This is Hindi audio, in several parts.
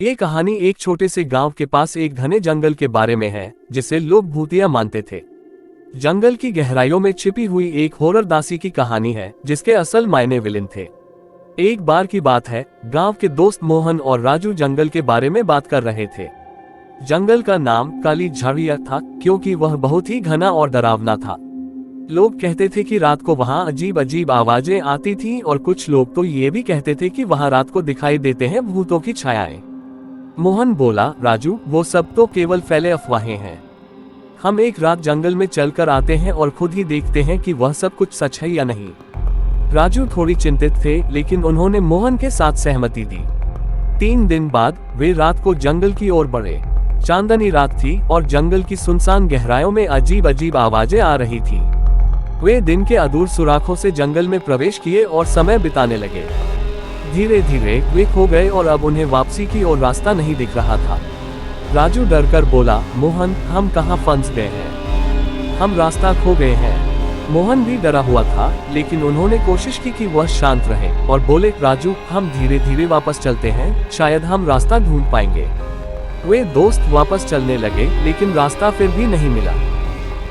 ये कहानी एक छोटे से गांव के पास एक घने जंगल के बारे में है, जिसे लोग भूतिया मानते थे। जंगल की गहराइयों में छिपी हुई एक हॉरर दासी की कहानी है, जिसके असल मायने विलेन थे। एक बार की बात है, गांव के दोस्त मोहन और राजू जंगल के बारे में बात कर रहे थे। जंगल का नाम काली झाड़िया था, क्योंकि वह बहुत ही घना और डरावना था। लोग कहते थे कि रात को वहां अजीब अजीब आवाजें आती थीं और कुछ लोग तो ये भी कहते थे कि वहां रात को दिखाई देते हैं भूतों की छायाएं। मोहन बोला, राजू, वो सब तो केवल फैले अफवाहें हैं। हम एक रात जंगल में चलकर आते हैं और खुद ही देखते हैं कि वह सब कुछ सच है या नहीं। राजू थोड़ी चिंतित थे, लेकिन उन्होंने मोहन के साथ सहमति दी। 3 दिन बाद वे रात को जंगल की ओर बढ़े। चांदनी रात थी और जंगल की सुनसान गहराइयों में अजीब अजीब आवाजें आ रही थी। वे दिन के अधूर सुराखों से जंगल में प्रवेश किए और समय बिताने लगे। धीरे धीरे वे खो गए और अब उन्हें वापसी की ओर रास्ता नहीं दिख रहा था। राजू डरकर बोला, मोहन, हम कहाँ फंस गए हैं? हम रास्ता खो गए हैं। मोहन भी डरा हुआ था, लेकिन उन्होंने कोशिश की कि वह शांत रहे और बोले, राजू, हम धीरे धीरे वापस चलते हैं, शायद हम रास्ता ढूंढ पाएंगे। वे दोस्त वापस चलने लगे, लेकिन रास्ता फिर भी नहीं मिला।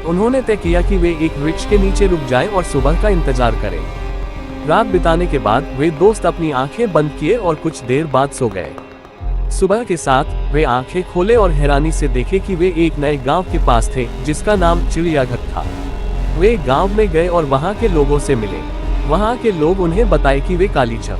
उन्होंने तय किया कि वे एक वृक्ष के नीचे रुक जाएं और सुबह का इंतजार करें। रात बिताने के बाद वे दोस्त अपनी आंखें बंद किए और कुछ देर बाद सो गए। सुबह के साथ वे आंखें खोले और हैरानी से देखे कि वे एक नए गांव के पास थे, जिसका नाम चिड़ियाघर था। वे गांव में गए और वहां के लोगों से मिले। वहां के लोग उन्हें बताए कि वे काली झ